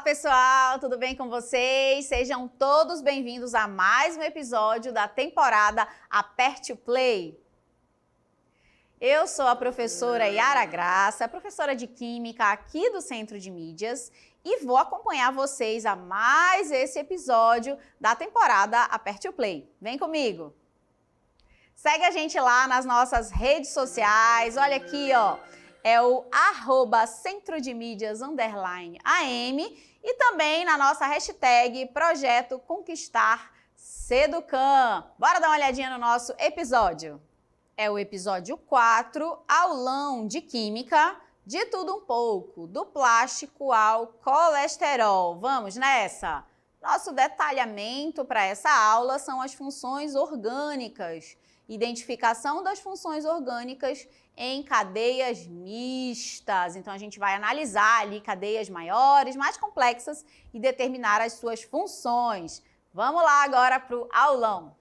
pessoal, tudo bem com vocês? Sejam todos bem-vindos a mais um episódio da temporada Aperte o Play. Eu sou a professora Yara Graça, professora de Química aqui do Centro de Mídias e vou acompanhar vocês a mais esse episódio da temporada Aperte o Play. Vem comigo! Segue a gente lá nas nossas redes sociais, olha aqui, ó. É o @Centro de Mídias _AM e também na nossa hashtag Projeto Conquistar Seducam. Bora dar uma olhadinha no nosso episódio. É o episódio 4, aulão de Química, de tudo um pouco, do plástico ao colesterol. Vamos nessa? Nosso detalhamento para essa aula são as funções orgânicas. Identificação das funções orgânicas em cadeias mistas. Então, a gente vai analisar ali cadeias maiores, mais complexas e determinar as suas funções. Vamos lá agora para o aulão.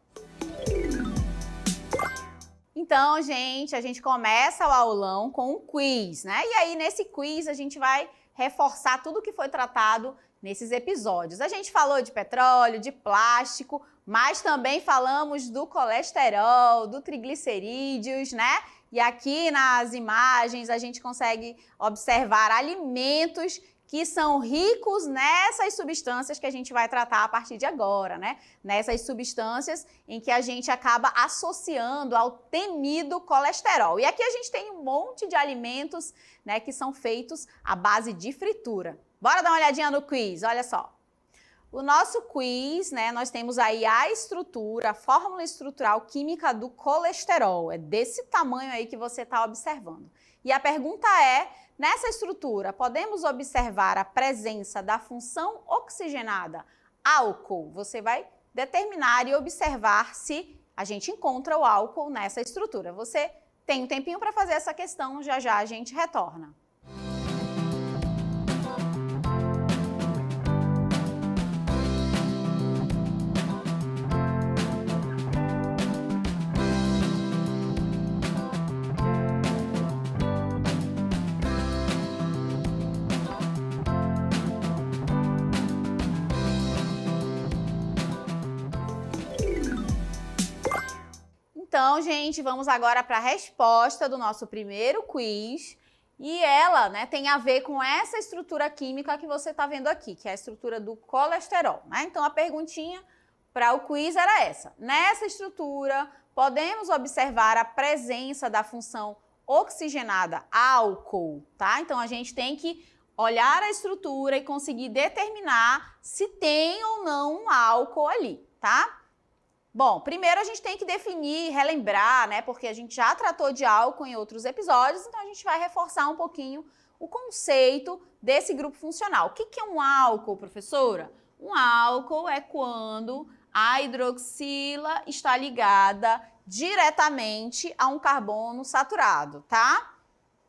Então, gente, a gente começa o aulão com um quiz, né? E aí, nesse quiz, a gente vai reforçar tudo que foi tratado nesses episódios. A gente falou de petróleo, de plástico, mas também falamos do colesterol, do triglicerídeos, né? E aqui nas imagens a gente consegue observar alimentos que são ricos nessas substâncias que a gente vai tratar a partir de agora, né? Nessas substâncias em que a gente acaba associando ao temido colesterol. E aqui a gente tem um monte de alimentos, né, que são feitos à base de fritura. Bora dar uma olhadinha no quiz, olha só. O nosso quiz, né, nós temos aí a estrutura, a fórmula estrutural química do colesterol. É desse tamanho aí que você está observando. E a pergunta é, nessa estrutura, podemos observar a presença da função oxigenada álcool? Você vai determinar e observar se a gente encontra o álcool nessa estrutura. Você tem um tempinho para fazer essa questão, já já a gente retorna. Então, gente, vamos agora para a resposta do nosso primeiro quiz. E ela, né, tem a ver com essa estrutura química que você está vendo aqui, que é a estrutura do colesterol, né? Então, a perguntinha para o quiz era essa. Nessa estrutura, podemos observar a presença da função oxigenada álcool, tá? Então, a gente tem que olhar a estrutura e conseguir determinar se tem ou não um álcool ali, tá? Bom, primeiro a gente tem que definir, relembrar, né? Porque a gente já tratou de álcool em outros episódios, então a gente vai reforçar um pouquinho o conceito desse grupo funcional. O que é um álcool, professora? Um álcool é quando a hidroxila está ligada diretamente a um carbono saturado, tá?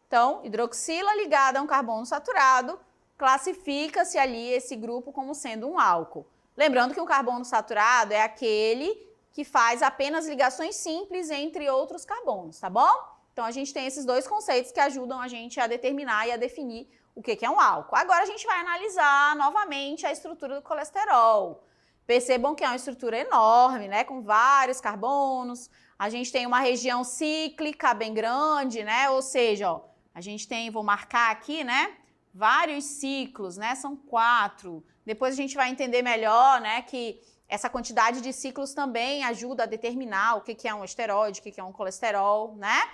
Então, hidroxila ligada a um carbono saturado, classifica-se ali esse grupo como sendo um álcool. Lembrando que o carbono saturado é aquele que faz apenas ligações simples entre outros carbonos, tá bom? Então, a gente tem esses dois conceitos que ajudam a gente a determinar e a definir o que é um álcool. Agora, a gente vai analisar novamente a estrutura do colesterol. Percebam que é uma estrutura enorme, né? Com vários carbonos. A gente tem uma região cíclica bem grande, né? Ou seja, ó, a gente tem, vou marcar aqui, né? Vários ciclos, né? São 4. Depois a gente vai entender melhor, né? Que essa quantidade de ciclos também ajuda a determinar o que é um esteroide, o que é um colesterol, né?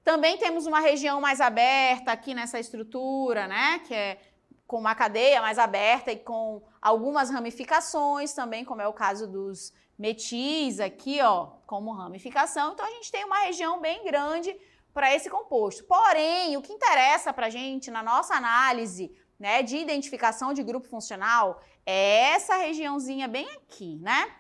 Também temos uma região mais aberta aqui nessa estrutura, né? Que é com uma cadeia mais aberta e com algumas ramificações também, como é o caso dos metis aqui, ó, como ramificação. Então, a gente tem uma região bem grande para esse composto. Porém, o que interessa para a gente na nossa análise, né, de identificação de grupo funcional é essa regiãozinha bem aqui, né?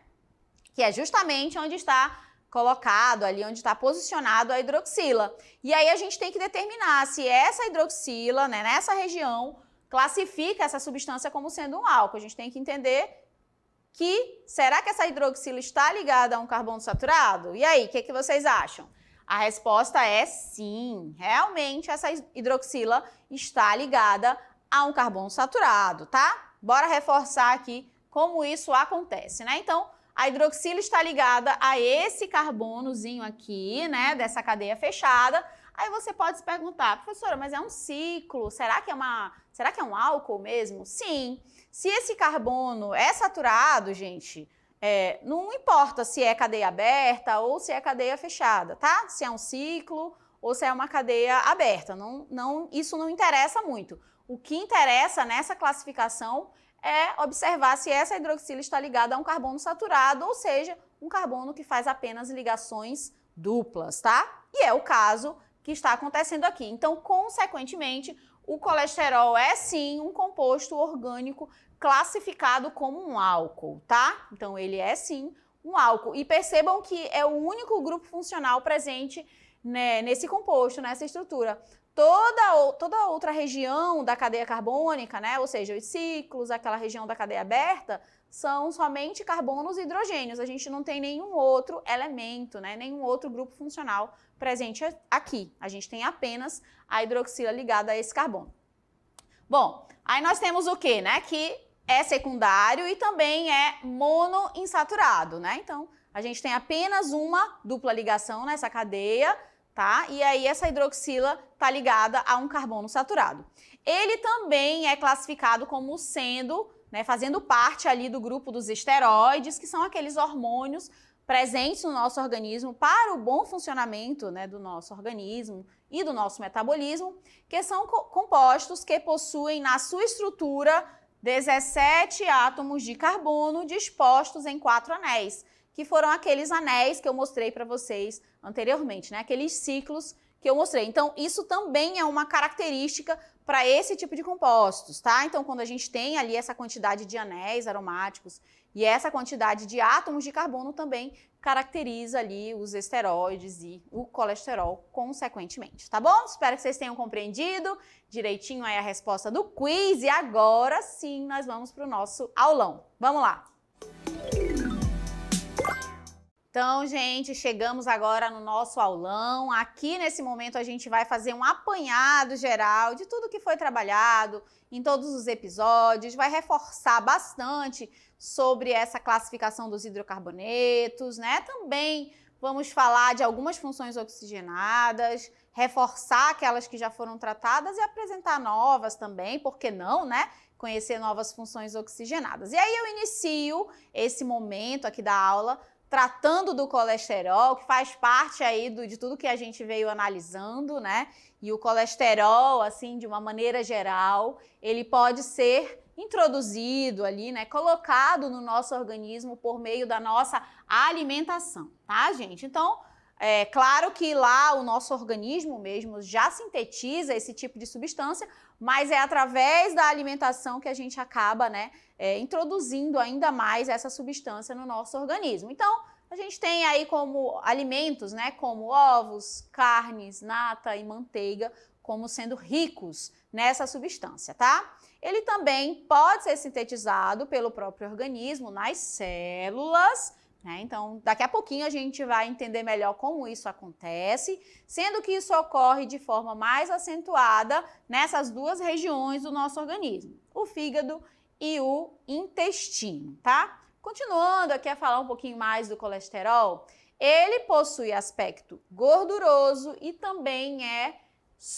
Que é justamente onde está colocado ali, onde está posicionado a hidroxila. E aí a gente tem que determinar se essa hidroxila, né, nessa região, classifica essa substância como sendo um álcool. A gente tem que entender que, será que essa hidroxila está ligada a um carbono saturado? E aí, o que vocês acham? A resposta é sim, realmente essa hidroxila está ligada a um carbono saturado, tá? Bora reforçar aqui como isso acontece, né? Então, a hidroxila está ligada a esse carbonozinho aqui, né, dessa cadeia fechada. Aí você pode se perguntar, professora, mas é um ciclo, será que é um álcool mesmo? Sim. Se esse carbono é saturado, gente, não importa se é cadeia aberta ou se é cadeia fechada, tá? Se é um ciclo ou se é uma cadeia aberta, isso não interessa muito. O que interessa nessa classificação é observar se essa hidroxila está ligada a um carbono saturado, ou seja, um carbono que faz apenas ligações duplas, tá? E é o caso que está acontecendo aqui. Então, consequentemente, o colesterol é sim um composto orgânico classificado como um álcool, tá? Então, ele é sim um álcool. E percebam que é o único grupo funcional presente, né, nesse composto, nessa estrutura. Toda outra região da cadeia carbônica, né, ou seja, os ciclos, aquela região da cadeia aberta, são somente carbonos e hidrogênios. A gente não tem nenhum outro elemento, né, nenhum outro grupo funcional presente aqui. A gente tem apenas a hidroxila ligada a esse carbono. Bom, aí nós temos o quê, né, que é secundário e também é monoinsaturado, né? Então, a gente tem apenas uma dupla ligação nessa cadeia, tá? E aí essa hidroxila está ligada a um carbono saturado. Ele também é classificado como sendo, né, fazendo parte ali do grupo dos esteroides, que são aqueles hormônios presentes no nosso organismo para o bom funcionamento, né, do nosso organismo e do nosso metabolismo, que são compostos que possuem na sua estrutura 17 átomos de carbono dispostos em 4 anéis, que foram aqueles anéis que eu mostrei para vocês anteriormente, né? Aqueles ciclos que eu mostrei. Então, isso também é uma característica para esse tipo de compostos, tá? Então, quando a gente tem ali essa quantidade de anéis aromáticos e essa quantidade de átomos de carbono também caracteriza ali os esteroides e o colesterol consequentemente, tá bom? Espero que vocês tenham compreendido direitinho aí a resposta do quiz e agora sim nós vamos para o nosso aulão. Vamos lá! Então, gente, chegamos agora no nosso aulão. Aqui, nesse momento, a gente vai fazer um apanhado geral de tudo que foi trabalhado em todos os episódios, vai reforçar bastante sobre essa classificação dos hidrocarbonetos, né? Também vamos falar de algumas funções oxigenadas, reforçar aquelas que já foram tratadas e apresentar novas também, por que não, né? Conhecer novas funções oxigenadas. E aí eu inicio esse momento aqui da aula tratando do colesterol, que faz parte aí de tudo que a gente veio analisando, né? E o colesterol, assim, de uma maneira geral, ele pode ser introduzido ali, né? Colocado no nosso organismo por meio da nossa alimentação, tá, gente? Então, é claro que lá o nosso organismo mesmo já sintetiza esse tipo de substância, mas é através da alimentação que a gente acaba, né, introduzindo ainda mais essa substância no nosso organismo. Então, a gente tem aí como alimentos, né, como ovos, carnes, nata e manteiga, como sendo ricos nessa substância, tá? Ele também pode ser sintetizado pelo próprio organismo nas células, né? Então, daqui a pouquinho a gente vai entender melhor como isso acontece, sendo que isso ocorre de forma mais acentuada nessas duas regiões do nosso organismo, o fígado e o intestino, tá? Continuando aqui a falar um pouquinho mais do colesterol, ele possui aspecto gorduroso e também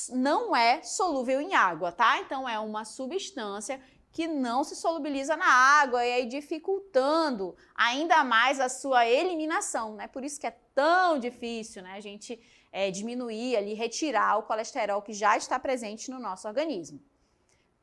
não é solúvel em água, tá? Então, é uma substância que não se solubiliza na água e aí dificultando ainda mais a sua eliminação, né? Por isso que é tão difícil, né, a gente diminuir ali, retirar o colesterol que já está presente no nosso organismo.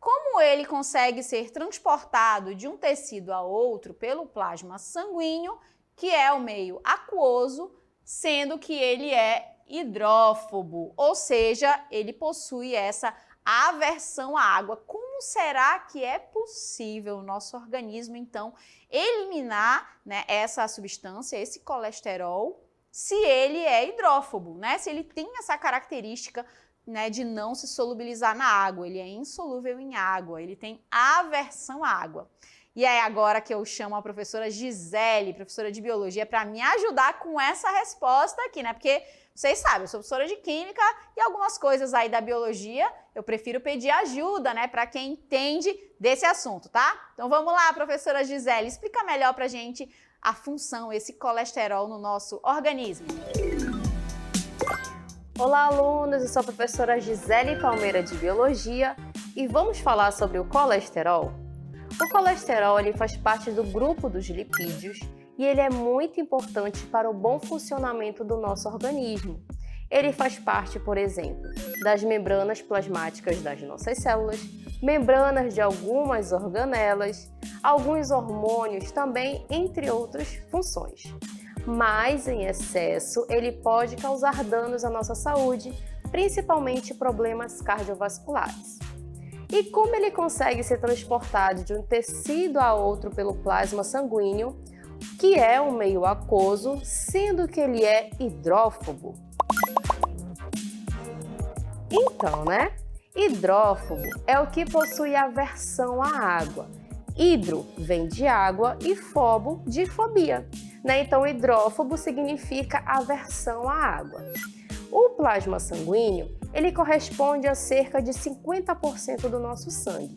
Como ele consegue ser transportado de um tecido a outro pelo plasma sanguíneo, que é o meio aquoso, sendo que ele é hidrófobo, ou seja, ele possui essa aversão à água. Como será que é possível o nosso organismo, então, eliminar, né, essa substância, esse colesterol, se ele é hidrófobo, né? Se ele tem essa característica, né, de não se solubilizar na água, ele é insolúvel em água, ele tem aversão à água. E é agora que eu chamo a professora Gisele, professora de biologia, para me ajudar com essa resposta aqui, né? Porque vocês sabem, eu sou professora de química e algumas coisas aí da biologia eu prefiro pedir ajuda, né, para quem entende desse assunto, tá? Então vamos lá, professora Gisele, explica melhor pra gente a função, esse colesterol no nosso organismo. Olá, alunos! Eu sou a professora Gisele Palmeira de Biologia e vamos falar sobre o colesterol. O colesterol ele faz parte do grupo dos lipídios e ele é muito importante para o bom funcionamento do nosso organismo. Ele faz parte, por exemplo, das membranas plasmáticas das nossas células, membranas de algumas organelas, alguns hormônios também, entre outras funções. Mas em excesso ele pode causar danos à nossa saúde, principalmente problemas cardiovasculares. E como ele consegue ser transportado de um tecido a outro pelo plasma sanguíneo, que é um meio aquoso, sendo que ele é hidrófobo? Então, hidrófobo é o que possui aversão à água. Hidro vem de água e fobo de fobia. Então, hidrófobo significa aversão à água. O plasma sanguíneo, ele corresponde a cerca de 50% do nosso sangue.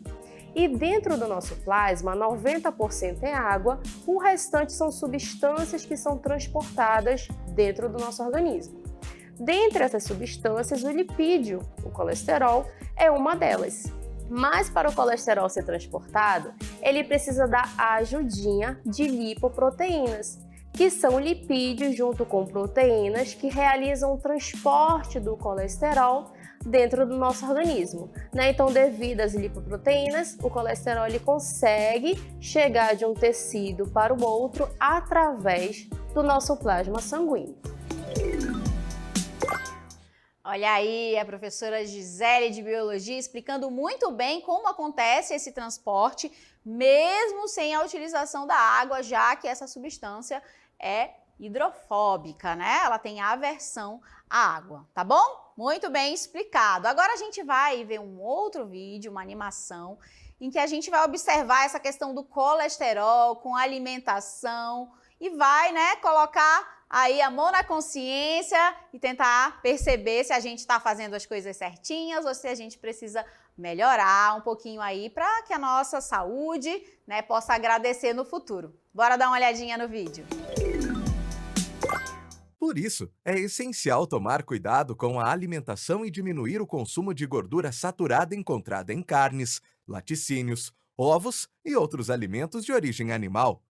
E dentro do nosso plasma, 90% é água, o restante são substâncias que são transportadas dentro do nosso organismo. Dentre essas substâncias, o lipídio, o colesterol, é uma delas. Mas para o colesterol ser transportado, ele precisa da ajudinha de lipoproteínas, que são lipídios junto com proteínas que realizam o transporte do colesterol dentro do nosso organismo. Então, devido às lipoproteínas, o colesterol ele consegue chegar de um tecido para o outro através do nosso plasma sanguíneo. Olha aí a professora Gisele de Biologia explicando muito bem como acontece esse transporte, mesmo sem a utilização da água, já que essa substância é hidrofóbica, né? Ela tem aversão à água, tá bom? Muito bem explicado. Agora a gente vai ver um outro vídeo, uma animação, em que a gente vai observar essa questão do colesterol com alimentação e vai, colocar aí a mão na consciência e tentar perceber se a gente está fazendo as coisas certinhas ou se a gente precisa melhorar um pouquinho aí para que a nossa saúde, possa agradecer no futuro. Bora dar uma olhadinha no vídeo. Por isso, é essencial tomar cuidado com a alimentação e diminuir o consumo de gordura saturada encontrada em carnes, laticínios, ovos e outros alimentos de origem animal.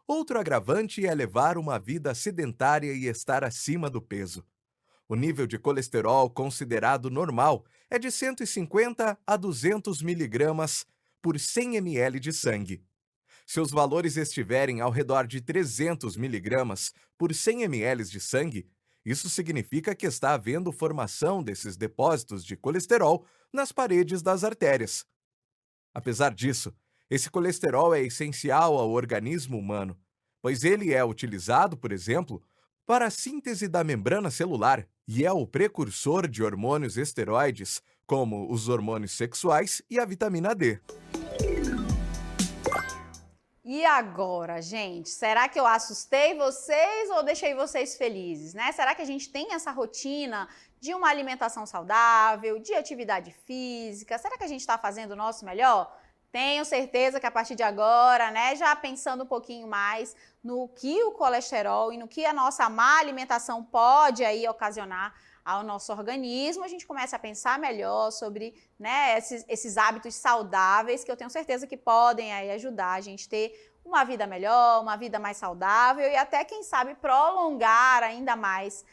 Outro agravante é levar uma vida sedentária e estar acima do peso. O nível de colesterol considerado normal é de 150 a 200 miligramas por 100 ml de sangue. Se os valores estiverem ao redor de 300 miligramas por 100 ml de sangue, isso significa que está havendo formação desses depósitos de colesterol nas paredes das artérias. Apesar disso, esse colesterol é essencial ao organismo humano, pois ele é utilizado, por exemplo, para a síntese da membrana celular e é o precursor de hormônios esteroides, como os hormônios sexuais e a vitamina D. E agora, gente, será que eu assustei vocês ou deixei vocês felizes, Será que a gente tem essa rotina de uma alimentação saudável, de atividade física? Será que a gente está fazendo o nosso melhor? Tenho certeza que a partir de agora, já pensando um pouquinho mais no que o colesterol e no que a nossa má alimentação pode aí ocasionar ao nosso organismo, a gente começa a pensar melhor sobre esses hábitos saudáveis que eu tenho certeza que podem aí ajudar a gente ter uma vida melhor, uma vida mais saudável e até, quem sabe, prolongar ainda mais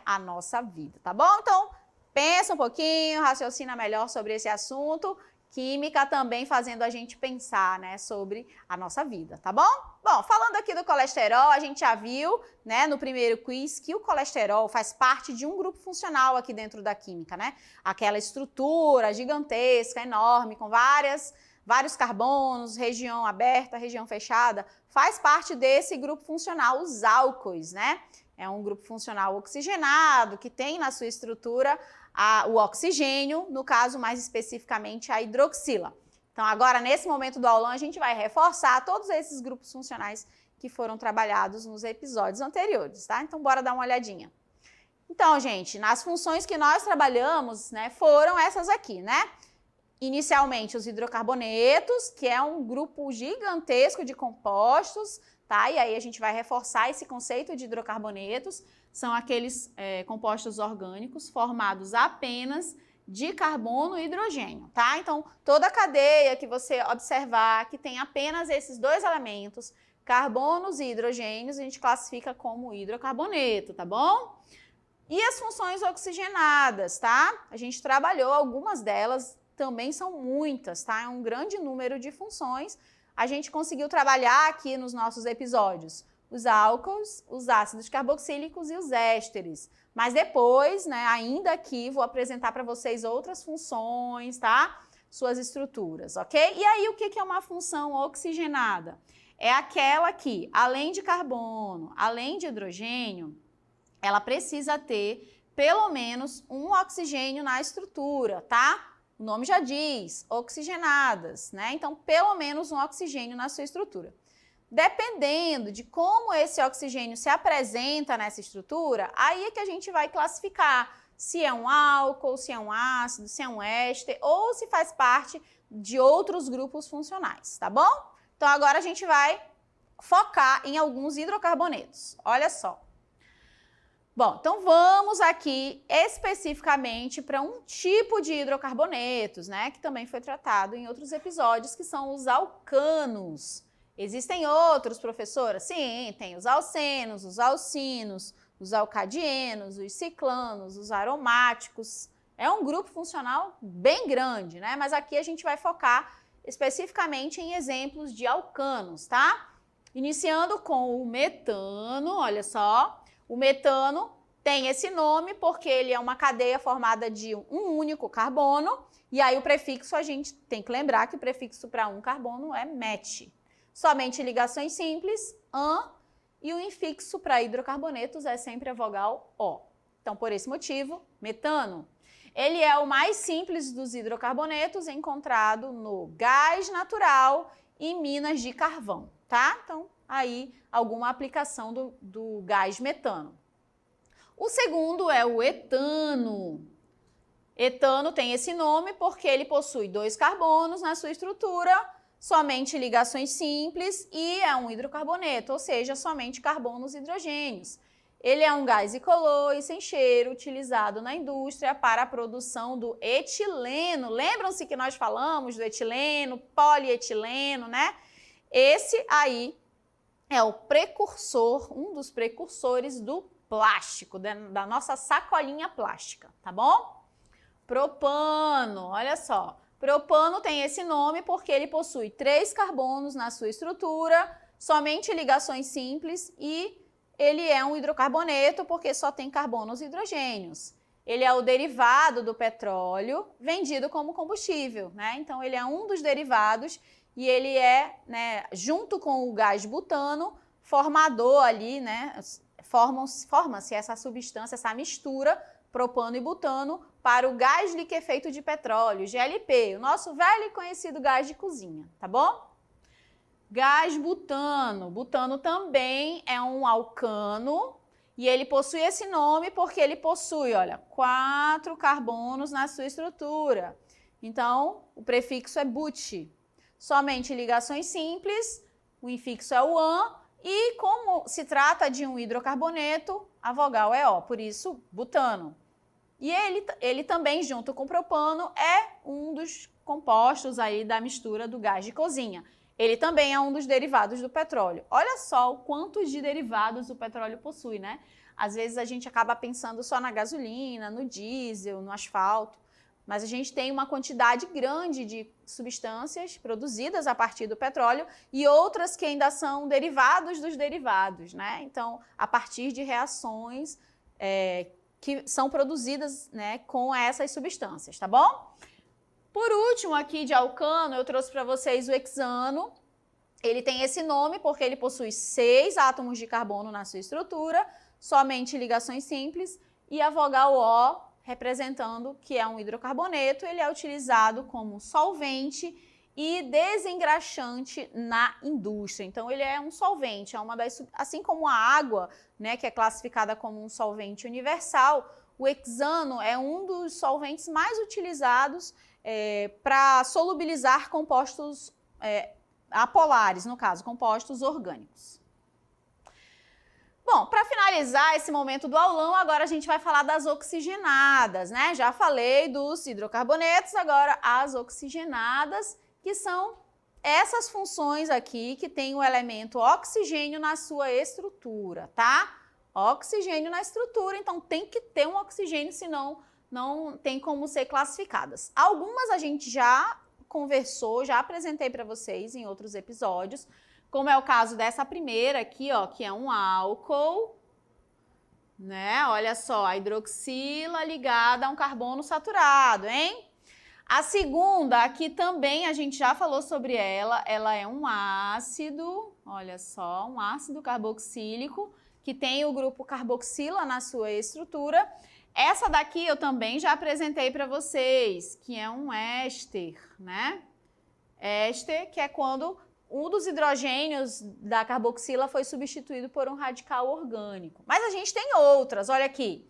a nossa vida, tá bom? Então, pensa um pouquinho, raciocina melhor sobre esse assunto. Química também fazendo a gente pensar, sobre a nossa vida, tá bom? Bom, falando aqui do colesterol, a gente já viu, no primeiro quiz, que o colesterol faz parte de um grupo funcional aqui dentro da química, Aquela estrutura gigantesca, enorme, com vários carbonos, região aberta, região fechada, faz parte desse grupo funcional, os álcoois, É um grupo funcional oxigenado, que tem na sua estrutura o oxigênio, no caso mais especificamente a hidroxila. Então, agora, nesse momento do aulão, a gente vai reforçar todos esses grupos funcionais que foram trabalhados nos episódios anteriores, tá? Então, bora dar uma olhadinha. Então, gente, nas funções que nós trabalhamos, né, foram essas aqui, né? Inicialmente, os hidrocarbonetos, que é um grupo gigantesco de compostos, tá? E aí a gente vai reforçar esse conceito de hidrocarbonetos. São aqueles compostos orgânicos formados apenas de carbono e hidrogênio, tá? Então, toda a cadeia que você observar que tem apenas esses dois elementos, carbonos e hidrogênios, a gente classifica como hidrocarboneto, tá bom? E as funções oxigenadas, tá? A gente trabalhou algumas delas, também são muitas, tá? É um grande número de funções. A gente conseguiu trabalhar aqui nos nossos episódios os álcools, os ácidos carboxílicos e os ésteres. Mas depois, né, ainda aqui, vou apresentar para vocês outras funções, tá? Suas estruturas, ok? E aí, o que é uma função oxigenada? É aquela que, além de carbono, além de hidrogênio, ela precisa ter pelo menos um oxigênio na estrutura, tá? O nome já diz, oxigenadas, né? Então, pelo menos um oxigênio na sua estrutura. Dependendo de como esse oxigênio se apresenta nessa estrutura, aí é que a gente vai classificar se é um álcool, se é um ácido, se é um éster ou se faz parte de outros grupos funcionais, tá bom? Então, agora a gente vai focar em alguns hidrocarbonetos. Olha só. Bom, então vamos aqui especificamente para um tipo de hidrocarbonetos, né, que também foi tratado em outros episódios, que são os alcanos. Existem outros, professora? Sim, tem os alcenos, os alcinos, os alcadienos, os ciclanos, os aromáticos. É um grupo funcional bem grande, né, mas aqui a gente vai focar especificamente em exemplos de alcanos, tá? Iniciando com o metano, olha só. O metano tem esse nome porque ele é uma cadeia formada de um único carbono, e aí o prefixo a gente tem que lembrar que o prefixo para um carbono é met. Somente ligações simples, an, e o infixo para hidrocarbonetos é sempre a vogal O. Então, por esse motivo, metano. Ele é o mais simples dos hidrocarbonetos encontrado no gás natural e minas de carvão, tá? Então, aí alguma aplicação do gás metano. O segundo é o etano. Etano tem esse nome porque ele possui dois carbonos na sua estrutura, somente ligações simples e é um hidrocarboneto, ou seja, somente carbonos e hidrogênios. Ele é um gás incolor e sem cheiro utilizado na indústria para a produção do etileno. Lembram-se que nós falamos do etileno, polietileno, né? Esse aí é o precursor, um dos precursores do plástico, da nossa sacolinha plástica, tá bom? Propano, olha só. Propano tem esse nome porque ele possui 3 carbonos na sua estrutura, somente ligações simples e ele é um hidrocarboneto porque só tem carbonos e hidrogênios. Ele é o derivado do petróleo vendido como combustível, né? Então, ele é um dos derivados e ele é, né, junto com o gás butano, formador ali, né? Forma-se essa substância, essa mistura, propano e butano, para o gás liquefeito de petróleo, GLP, o nosso velho e conhecido gás de cozinha, tá bom? Gás butano. Butano também é um alcano e ele possui esse nome porque ele possui, olha, 4 carbonos na sua estrutura. Então, o prefixo é but. Somente ligações simples, o infixo é o an e como se trata de um hidrocarboneto, a vogal é O, por isso, butano. E ele também, junto com o propano, é um dos compostos aí da mistura do gás de cozinha. Ele também é um dos derivados do petróleo. Olha só o quanto de derivados o petróleo possui, né? Às vezes a gente acaba pensando só na gasolina, no diesel, no asfalto, mas a gente tem uma quantidade grande de substâncias produzidas a partir do petróleo e outras que ainda são derivados dos derivados, né? Então, a partir de reações que são produzidas, né, com essas substâncias, tá bom? Por último, aqui de alcano, eu trouxe para vocês o hexano. Ele tem esse nome porque ele possui 6 átomos de carbono na sua estrutura, somente ligações simples, e a vogal O, representando que é um hidrocarboneto, ele é utilizado como solvente e desengraxante na indústria. Então, ele é um solvente, é uma das, assim como a água, né, que é classificada como um solvente universal, o hexano é um dos solventes mais utilizados para solubilizar compostos apolares, no caso, compostos orgânicos. Bom, para finalizar esse momento do aulão, agora a gente vai falar das oxigenadas, né? Já falei dos hidrocarbonetos, agora as oxigenadas, que são essas funções aqui que tem o elemento oxigênio na sua estrutura, tá? Oxigênio na estrutura, então tem que ter um oxigênio, senão não tem como ser classificadas. Algumas a gente já conversou, já apresentei para vocês em outros episódios, como é o caso dessa primeira aqui, ó, que é um álcool, né? Olha só, a hidroxila ligada a um carbono saturado, hein? A segunda, aqui também a gente já falou sobre ela é um ácido, olha só, um ácido carboxílico, que tem o grupo carboxila na sua estrutura. Essa daqui eu também já apresentei para vocês, que é um éster, né? Éster, que é quando um dos hidrogênios da carboxila foi substituído por um radical orgânico. Mas a gente tem outras, olha aqui.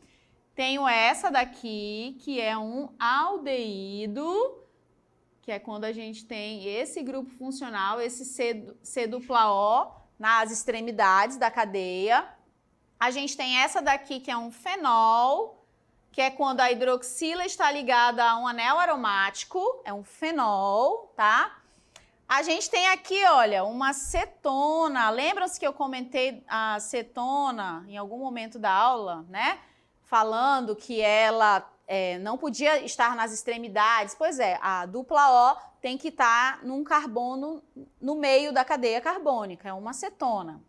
Tenho essa daqui, que é um aldeído, que é quando a gente tem esse grupo funcional, esse C-dupla-O nas extremidades da cadeia. A gente tem essa daqui, que é um fenol, que é quando a hidroxila está ligada a um anel aromático, é um fenol, tá? A gente tem aqui, olha, uma cetona. Lembram-se que eu comentei a cetona em algum momento da aula, né? Falando que ela não podia estar nas extremidades. Pois é, a dupla O tem que estar num carbono no meio da cadeia carbônica, é uma cetona.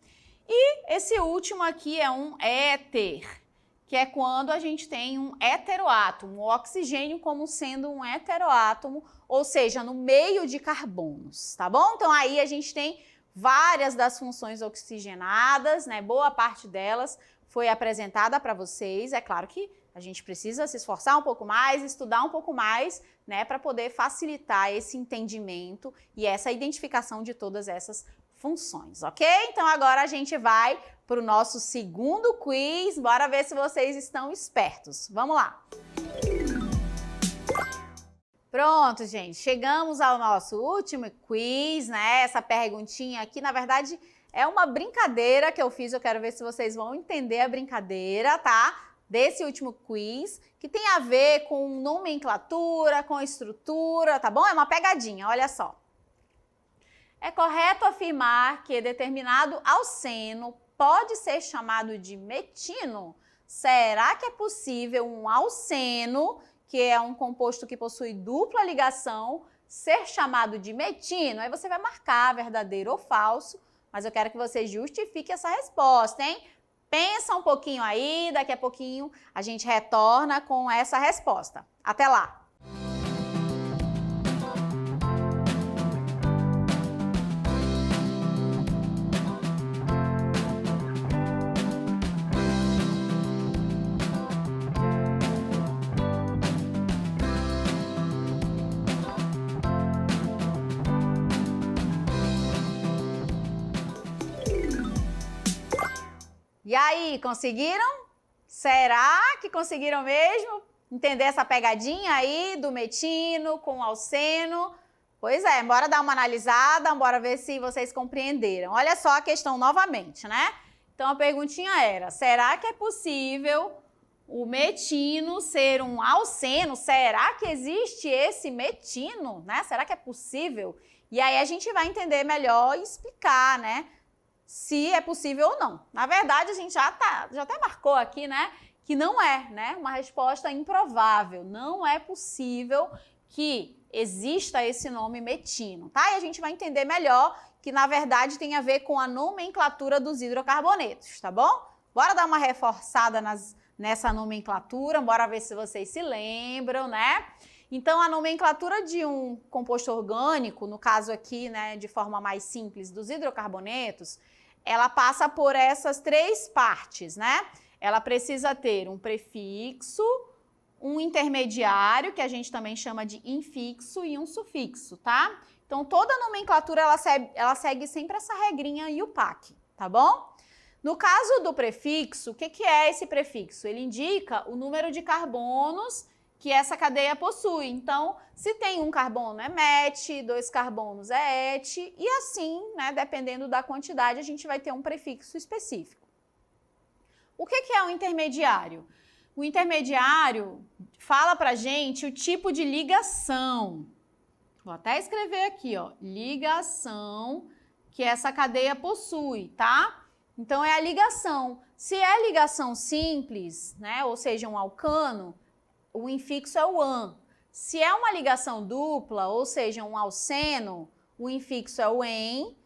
E esse último aqui é um éter, que é quando a gente tem um heteroátomo, o oxigênio como sendo um heteroátomo, ou seja, no meio de carbonos, tá bom? Então aí a gente tem várias das funções oxigenadas, né? Boa parte delas foi apresentada para vocês. É claro que a gente precisa se esforçar um pouco mais, estudar um pouco mais, né, para poder facilitar esse entendimento e essa identificação de todas essas funções, ok? Então agora a gente vai para o nosso segundo quiz. Bora ver se vocês estão espertos. Vamos lá! Pronto, gente. Chegamos ao nosso último quiz, né? Essa perguntinha aqui, na verdade, é uma brincadeira que eu fiz. Eu quero ver se vocês vão entender a brincadeira, tá? Desse último quiz, que tem a ver com nomenclatura, com estrutura, tá bom? É uma pegadinha, olha só. É correto afirmar que determinado alceno pode ser chamado de metino? Será que é possível um alceno, que é um composto que possui dupla ligação, ser chamado de metino? Aí você vai marcar verdadeiro ou falso, mas eu quero que você justifique essa resposta, hein? Pensa um pouquinho aí, daqui a pouquinho a gente retorna com essa resposta. Até lá! E aí, conseguiram? Será que conseguiram mesmo entender essa pegadinha aí do metino com o alceno? Pois é, bora dar uma analisada, bora ver se vocês compreenderam. Olha só a questão novamente, né? Então a perguntinha era, será que é possível o metino ser um alceno? Será que existe esse metino, né? Será que é possível? E aí a gente vai entender melhor e explicar, né? Se é possível ou não. Na verdade, a gente já até marcou aqui, né, que não é, né, uma resposta improvável. Não é possível que exista esse nome metino, tá? E a gente vai entender melhor que, na verdade, tem a ver com a nomenclatura dos hidrocarbonetos, tá bom? Bora dar uma reforçada nessa nomenclatura, bora ver se vocês se lembram, né? Então, a nomenclatura de um composto orgânico, no caso aqui, né, de forma mais simples, dos hidrocarbonetos, ela passa por essas três partes, né? Ela precisa ter um prefixo, um intermediário, que a gente também chama de infixo, e um sufixo, tá? Então, toda nomenclatura, ela segue sempre essa regrinha IUPAC, tá bom? No caso do prefixo, o que é esse prefixo? Ele indica o número de carbonos que essa cadeia possui. Então, se tem um carbono é met, 2 carbonos é et, e assim, né, dependendo da quantidade, a gente vai ter um prefixo específico. O que é um intermediário? O intermediário fala pra gente o tipo de ligação. Vou até escrever aqui, ó, ligação que essa cadeia possui, tá? Então, é a ligação. Se é ligação simples, né, ou seja, um alcano, o infixo é o -an. Se é uma ligação dupla, ou seja, um alceno, o infixo é o -en.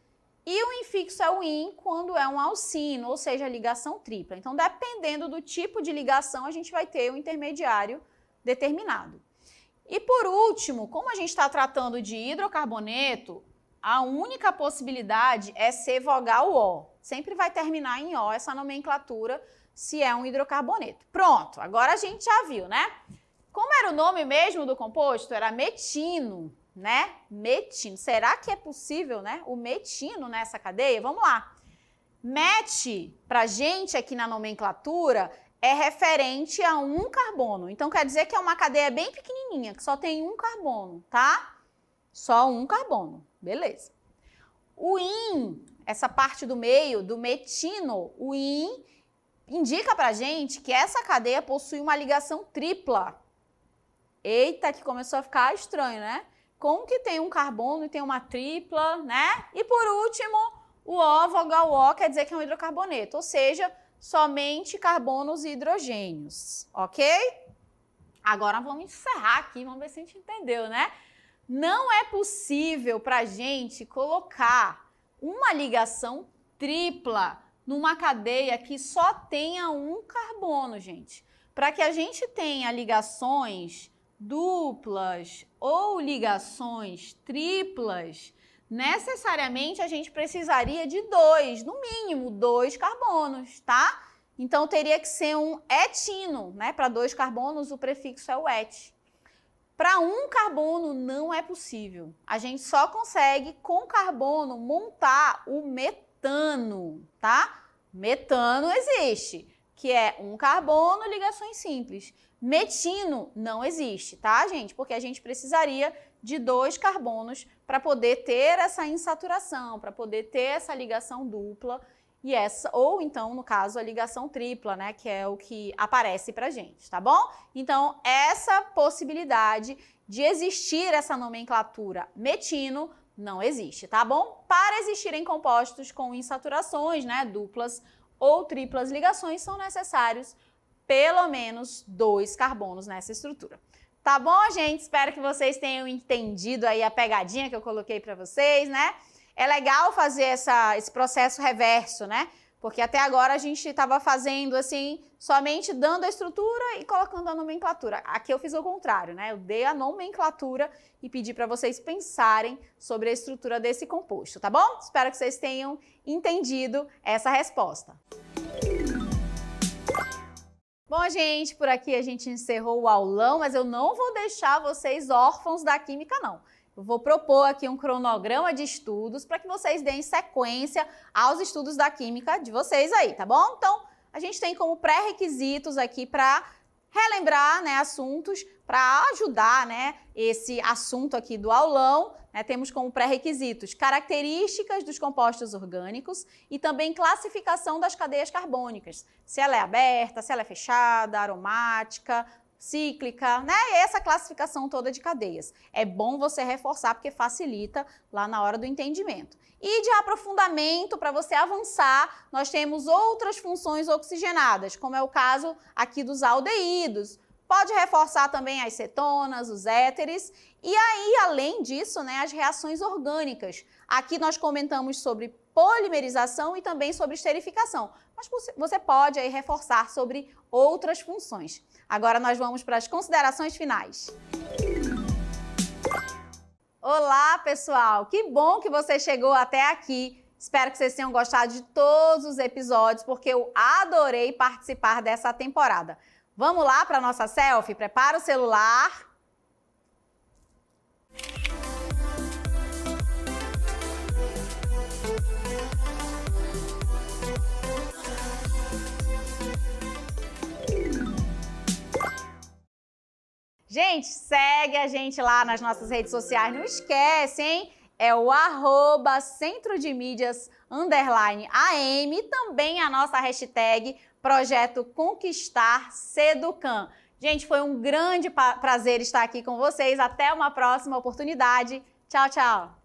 E o infixo é o -in quando é um alcino, ou seja, ligação tripla. Então, dependendo do tipo de ligação, a gente vai ter um intermediário determinado. E por último, como a gente está tratando de hidrocarboneto, a única possibilidade é ser vogal O. Sempre vai terminar em O essa nomenclatura se é um hidrocarboneto. Pronto, agora a gente já viu, né? Como era o nome mesmo do composto? Era metino, né? Metino. Será que é possível, né? O metino nessa cadeia? Vamos lá. Met, pra gente aqui na nomenclatura, é referente a um carbono. Então, quer dizer que é uma cadeia bem pequenininha, que só tem um carbono, tá? Só um carbono. Beleza. O -in, essa parte do meio, do metino, o -in indica pra gente que essa cadeia possui uma ligação tripla. Eita, que começou a ficar estranho, né? Como que tem um carbono e tem uma tripla, né? E por último, o O, vogal O, quer dizer que é um hidrocarboneto, ou seja, somente carbonos e hidrogênios, ok? Agora vamos encerrar aqui, vamos ver se a gente entendeu, né? Não é possível para a gente colocar uma ligação tripla numa cadeia que só tenha um carbono, gente. Para que a gente tenha ligações duplas ou ligações triplas, necessariamente a gente precisaria de 2, no mínimo 2 carbonos, tá? Então teria que ser um etino, né? Para 2 carbonos o prefixo é o et. Para um carbono não é possível. A gente só consegue com carbono montar o metano, tá? Metano existe, que é um carbono, ligações simples. Metino não existe, tá, gente? Porque a gente precisaria de 2 carbonos para poder ter essa insaturação, para poder ter essa ligação dupla e essa, ou então, no caso, a ligação tripla, né, que é o que aparece pra gente, tá bom? Então, essa possibilidade de existir essa nomenclatura metino não existe, tá bom? Para existirem compostos com insaturações, né, duplas ou triplas ligações, são necessários pelo menos 2 carbonos nessa estrutura. Tá bom, gente? Espero que vocês tenham entendido aí a pegadinha que eu coloquei para vocês, né? É legal fazer esse processo reverso, né? Porque até agora a gente estava fazendo assim, somente dando a estrutura e colocando a nomenclatura. Aqui eu fiz o contrário, né? Eu dei a nomenclatura e pedi para vocês pensarem sobre a estrutura desse composto, tá bom? Espero que vocês tenham entendido essa resposta. Bom, gente, por aqui a gente encerrou o aulão, mas eu não vou deixar vocês órfãos da química, não. Eu vou propor aqui um cronograma de estudos para que vocês deem sequência aos estudos da química de vocês aí, tá bom? Então, a gente tem como pré-requisitos aqui para relembrar, né, assuntos, para ajudar, né, esse assunto aqui do aulão, né, temos como pré-requisitos características dos compostos orgânicos e também classificação das cadeias carbônicas, se ela é aberta, se ela é fechada, aromática, cíclica, né? E essa classificação toda de cadeias. É bom você reforçar porque facilita lá na hora do entendimento. E de aprofundamento, para você avançar, nós temos outras funções oxigenadas, como é o caso aqui dos aldeídos. Pode reforçar também as cetonas, os éteres. E aí, além disso, né, as reações orgânicas. Aqui nós comentamos sobre polimerização e também sobre esterificação. Mas você pode aí reforçar sobre outras funções. Agora nós vamos para as considerações finais. Olá, pessoal! Que bom que você chegou até aqui. Espero que vocês tenham gostado de todos os episódios, porque eu adorei participar dessa temporada. Vamos lá para a nossa selfie? Prepara o celular. Gente, segue a gente lá nas nossas redes sociais, não esquece, hein? É o @Centro de Mídias _AM e também a nossa hashtag Projeto Conquistar Seducan. Gente, foi um grande prazer estar aqui com vocês. Até uma próxima oportunidade. Tchau, tchau.